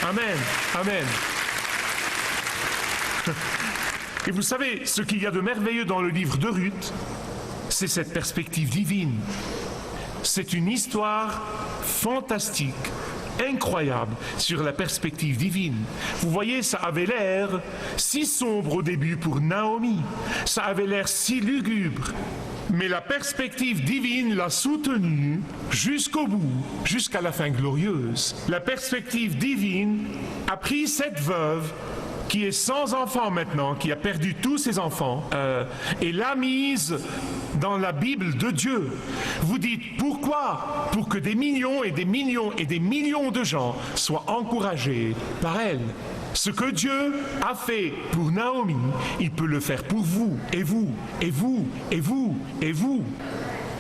Amen. Amen. Et vous savez, ce qu'il y a de merveilleux dans le livre de Ruth, c'est cette perspective divine. C'est une histoire fantastique, incroyable, sur la perspective divine. Vous voyez, ça avait l'air si sombre au début pour Naomi. Ça avait l'air si lugubre. Mais la perspective divine l'a soutenue jusqu'au bout, jusqu'à la fin glorieuse. La perspective divine a pris cette veuve qui est sans enfant maintenant, qui a perdu tous ses enfants, et l'a mise dans la Bible de Dieu. Vous dites pourquoi? Pour que des millions et des millions et des millions de gens soient encouragés par elle. Ce que Dieu a fait pour Naomi, il peut le faire pour vous, et vous, et vous, et vous, et vous.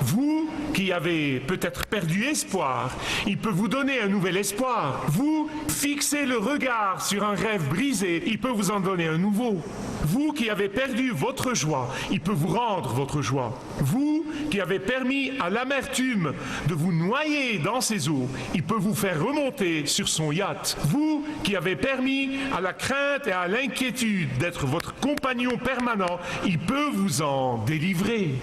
Vous qui avez peut-être perdu espoir, il peut vous donner un nouvel espoir. Vous fixez le regard sur un rêve brisé, il peut vous en donner un nouveau. Vous qui avez perdu votre joie, il peut vous rendre votre joie. Vous qui avez permis à l'amertume de vous noyer dans ses eaux, il peut vous faire remonter sur son yacht. Vous qui avez permis à la crainte et à l'inquiétude d'être votre compagnon permanent, il peut vous en délivrer.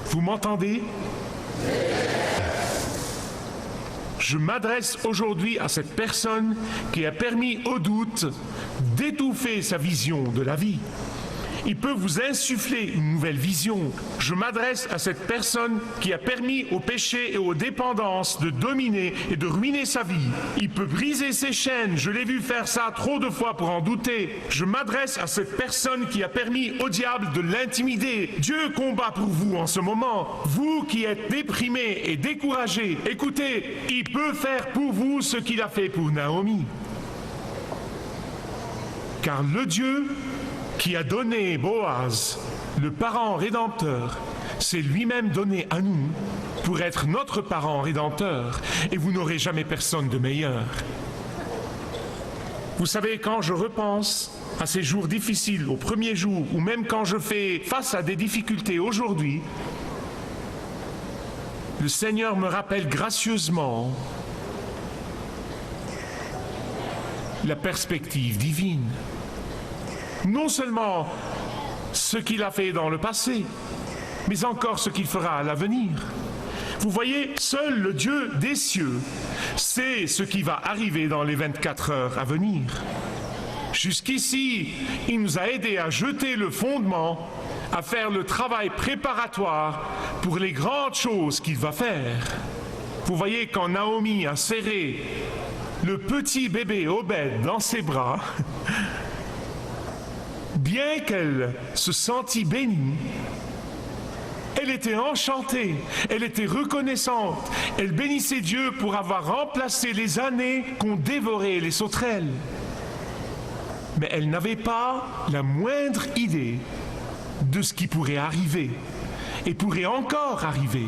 Vous m'entendez? Je m'adresse aujourd'hui à cette personne qui a permis au doute d'étouffer sa vision de la vie. Il peut vous insuffler une nouvelle vision. Je m'adresse à cette personne qui a permis au péché et aux dépendances de dominer et de ruiner sa vie. Il peut briser ses chaînes. Je l'ai vu faire ça trop de fois pour en douter. Je m'adresse à cette personne qui a permis au diable de l'intimider. Dieu combat pour vous en ce moment. Vous qui êtes déprimés et découragés, écoutez, il peut faire pour vous ce qu'il a fait pour Naomi. Car le Dieu qui a donné Boaz, le parent rédempteur, s'est lui-même donné à nous pour être notre parent rédempteur, et vous n'aurez jamais personne de meilleur. Vous savez, quand je repense à ces jours difficiles, aux premiers jours, ou même quand je fais face à des difficultés aujourd'hui, le Seigneur me rappelle gracieusement la perspective divine. Non seulement ce qu'il a fait dans le passé, mais encore ce qu'il fera à l'avenir. Vous voyez, seul le Dieu des cieux sait ce qui va arriver dans les 24 heures à venir. Jusqu'ici, il nous a aidés à jeter le fondement, à faire le travail préparatoire pour les grandes choses qu'il va faire. Vous voyez, quand Naomi a serré le petit bébé Obed dans ses bras, bien qu'elle se sentit bénie, elle était enchantée, elle était reconnaissante, elle bénissait Dieu pour avoir remplacé les années qu'ont dévoré les sauterelles. Mais elle n'avait pas la moindre idée de ce qui pourrait arriver, et pourrait encore arriver.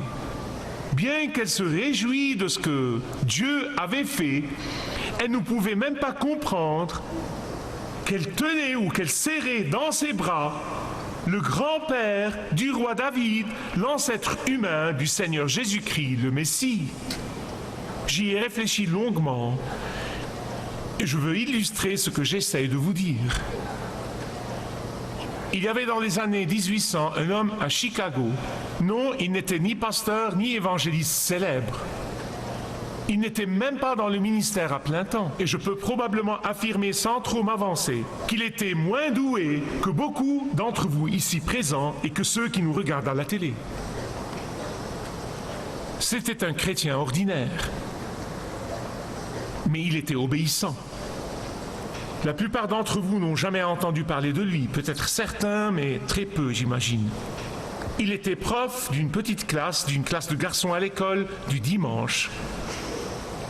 Bien qu'elle se réjouit de ce que Dieu avait fait, elle ne pouvait même pas comprendre qu'elle tenait ou qu'elle serrait dans ses bras le grand-père du roi David, l'ancêtre humain du Seigneur Jésus-Christ, le Messie. J'y ai réfléchi longuement et je veux illustrer ce que j'essaye de vous dire. Il y avait dans les années 1800 un homme à Chicago. Non, il n'était ni pasteur ni évangéliste célèbre. Il n'était même pas dans le ministère à plein temps. Et je peux probablement affirmer sans trop m'avancer qu'il était moins doué que beaucoup d'entre vous ici présents et que ceux qui nous regardent à la télé. C'était un chrétien ordinaire. Mais il était obéissant. La plupart d'entre vous n'ont jamais entendu parler de lui. Peut-être certains, mais très peu, j'imagine. Il était prof d'une petite classe, d'une classe de garçons à l'école, du dimanche.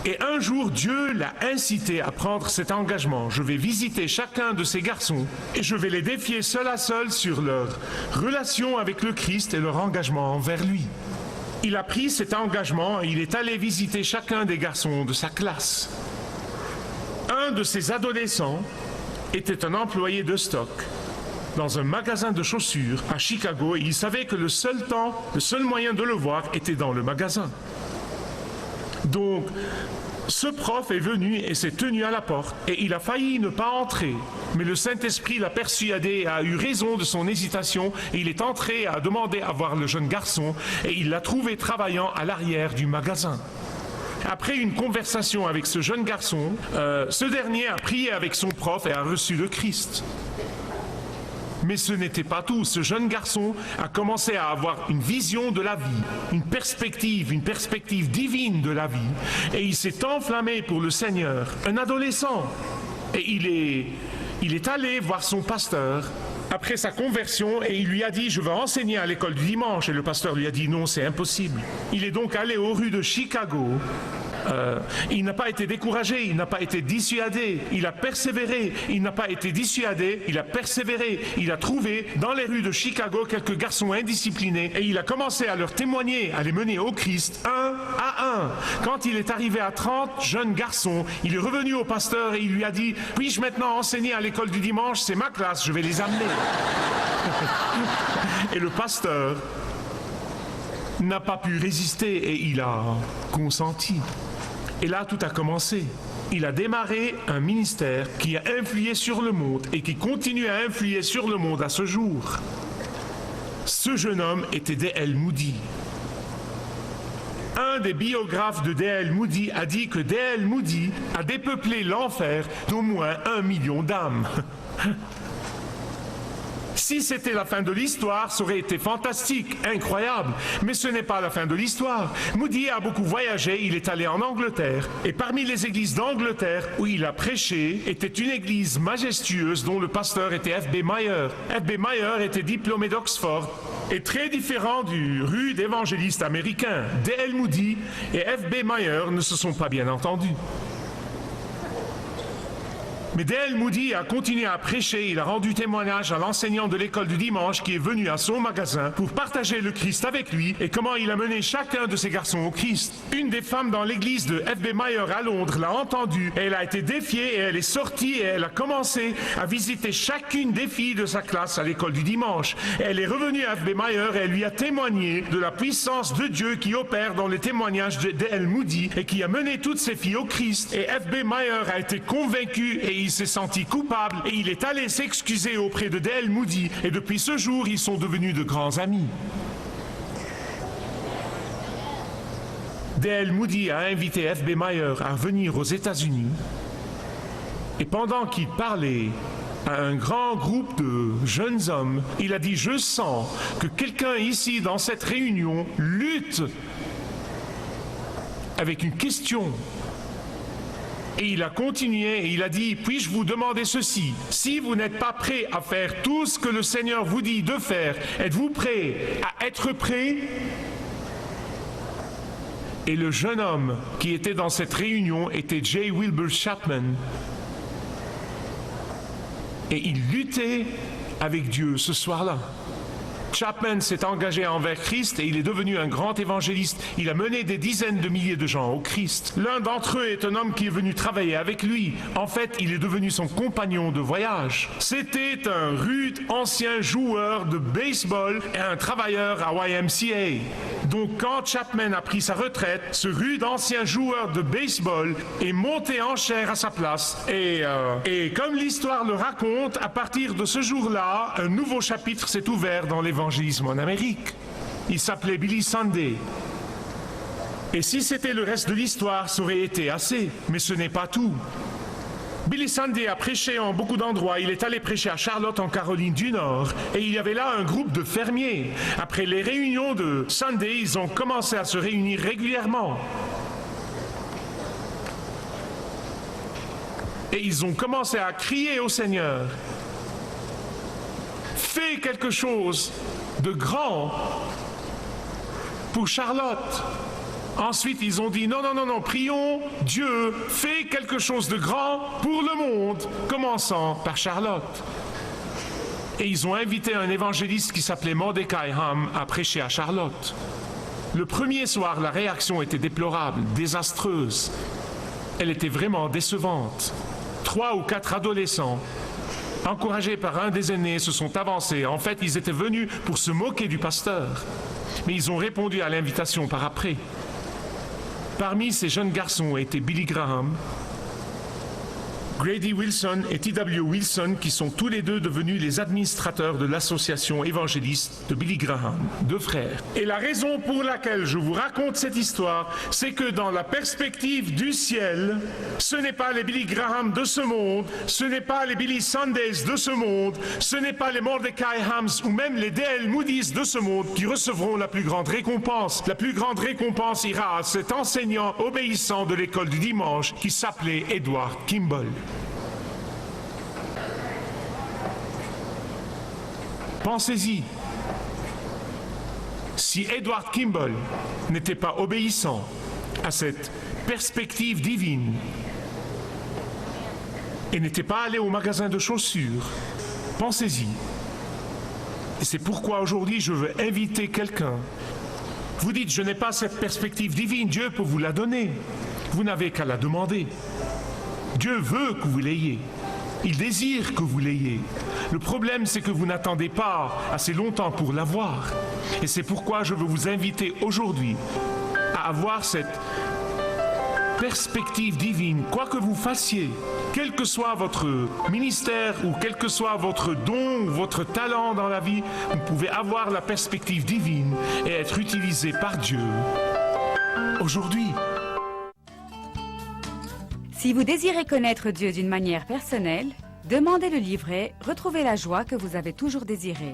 Et un jour, Dieu l'a incité à prendre cet engagement. Je vais visiter chacun de ces garçons et je vais les défier seul à seul sur leur relation avec le Christ et leur engagement envers lui. Il a pris cet engagement et il est allé visiter chacun des garçons de sa classe. Un de ces adolescents était un employé de stock dans un magasin de chaussures à Chicago et il savait que le seul moyen de le voir était dans le magasin. Donc, Ce prof est venu et s'est tenu à la porte, et il a failli ne pas entrer. Mais le Saint-Esprit l'a persuadé et a eu raison de son hésitation, et il est entré et a demandé à voir le jeune garçon, et il l'a trouvé travaillant à l'arrière du magasin. Après une conversation avec ce jeune garçon, ce dernier a prié avec son prof et a reçu le Christ. Mais ce n'était pas tout. Ce jeune garçon a commencé à avoir une vision de la vie, une perspective divine de la vie. Et il s'est enflammé pour le Seigneur, un adolescent. Et il est allé voir son pasteur après sa conversion et il lui a dit « Je veux enseigner à l'école du dimanche ». Et le pasteur lui a dit « Non, c'est impossible ». Il est donc allé aux rues de Chicago. Il n'a pas été découragé, il n'a pas été dissuadé, il a persévéré, il n'a pas été dissuadé, il a persévéré, il a trouvé dans les rues de Chicago quelques garçons indisciplinés et il a commencé à leur témoigner, à les mener au Christ, un à un. Quand il est arrivé à 30 jeunes garçons, il est revenu au pasteur et il lui a dit « Puis-je maintenant enseigner à l'école du dimanche? C'est ma classe, je vais les amener. » Et le pasteur n'a pas pu résister et il a consenti. Et là, tout a commencé. Il a démarré un ministère qui a influé sur le monde et qui continue à influer sur le monde à ce jour. Ce jeune homme était D.L. Moody. Un des biographes de D.L. Moody a dit que D.L. Moody a dépeuplé l'enfer d'au moins 1 million d'âmes. Si c'était la fin de l'histoire, ça aurait été fantastique, incroyable. Mais ce n'est pas la fin de l'histoire. Moody a beaucoup voyagé, il est allé en Angleterre. Et parmi les églises d'Angleterre où il a prêché, était une église majestueuse dont le pasteur était F.B. Meyer. F.B. Meyer était diplômé d'Oxford et très différent du rude évangéliste américain. D.L. Moody et F.B. Meyer ne se sont pas bien entendus. Mais D.L. Moody a continué à prêcher, il a rendu témoignage à l'enseignant de l'école du dimanche qui est venu à son magasin pour partager le Christ avec lui et comment il a mené chacun de ses garçons au Christ. Une des femmes dans l'église de F.B. Meyer à Londres l'a entendu et elle a été défiée et elle est sortie et elle a commencé à visiter chacune des filles de sa classe à l'école du dimanche. Et elle est revenue à F.B. Meyer et elle lui a témoigné de la puissance de Dieu qui opère dans les témoignages de D.L. Moody et qui a mené toutes ses filles au Christ. Et F.B. Meyer a été convaincu et il s'est senti coupable et il est allé s'excuser auprès de D.L. Moody et depuis ce jour, ils sont devenus de grands amis. D.L. Moody a invité F.B. Meyer à venir aux États-Unis et pendant qu'il parlait à un grand groupe de jeunes hommes, il a dit « Je sens que quelqu'un ici dans cette réunion lutte avec une question. » Et il a continué et il a dit, puis-je vous demander ceci, si vous n'êtes pas prêt à faire tout ce que le Seigneur vous dit de faire, êtes-vous prêt à être prêt? Et le jeune homme qui était dans cette réunion était J. Wilbur Chapman. Et il luttait avec Dieu ce soir-là. Chapman s'est engagé envers Christ et il est devenu un grand évangéliste. Il a mené des dizaines de milliers de gens au Christ. L'un d'entre eux est un homme qui est venu travailler avec lui. En fait, il est devenu son compagnon de voyage. C'était un rude ancien joueur de baseball et un travailleur à YMCA. Donc quand Chapman a pris sa retraite, ce rude ancien joueur de baseball est monté en chair à sa place. Et comme l'histoire le raconte, à partir de ce jour-là, un nouveau chapitre s'est ouvert dans l'évangélisme en Amérique. Il s'appelait Billy Sunday. Et si c'était le reste de l'histoire, ça aurait été assez. Mais ce n'est pas tout. Billy Sunday a prêché en beaucoup d'endroits. Il est allé prêcher à Charlotte en Caroline du Nord. Et il y avait là un groupe de fermiers. Après les réunions de Sunday, ils ont commencé à se réunir régulièrement. Et ils ont commencé à crier au Seigneur. Fais quelque chose de grand pour Charlotte. Ensuite, ils ont dit non, prions Dieu, fais quelque chose de grand pour le monde, commençant par Charlotte. Et ils ont invité un évangéliste qui s'appelait Mordecai Ham à prêcher à Charlotte. Le premier soir, la réaction était déplorable, désastreuse. Elle était vraiment décevante. 3 ou 4 adolescents, encouragés par un des aînés, se sont avancés. En fait, ils étaient venus pour se moquer du pasteur. Mais ils ont répondu à l'invitation par après. Parmi ces jeunes garçons étaient Billy Graham, Grady Wilson et T.W. Wilson, qui sont tous les deux devenus les administrateurs de l'association évangéliste de Billy Graham, deux frères. Et la raison pour laquelle je vous raconte cette histoire, c'est que dans la perspective du ciel, ce n'est pas les Billy Graham de ce monde, ce n'est pas les Billy Sundays de ce monde, ce n'est pas les Mordecai Hams ou même les D.L. Moody's de ce monde qui recevront la plus grande récompense. La plus grande récompense ira à cet enseignant obéissant de l'école du dimanche qui s'appelait Edward Kimball. Pensez-y, si Edward Kimball n'était pas obéissant à cette perspective divine et n'était pas allé au magasin de chaussures, pensez-y. Et c'est pourquoi aujourd'hui je veux inviter quelqu'un. Vous dites, je n'ai pas cette perspective divine, Dieu peut vous la donner. Vous n'avez qu'à la demander. Dieu veut que vous l'ayez. Il désire que vous l'ayez. Le problème, c'est que vous n'attendez pas assez longtemps pour l'avoir. Et c'est pourquoi je veux vous inviter aujourd'hui à avoir cette perspective divine, quoi que vous fassiez, quel que soit votre ministère ou quel que soit votre don ou votre talent dans la vie, vous pouvez avoir la perspective divine et être utilisé par Dieu aujourd'hui. Si vous désirez connaître Dieu d'une manière personnelle, demandez le livret « Retrouvez la joie que vous avez toujours désirée ».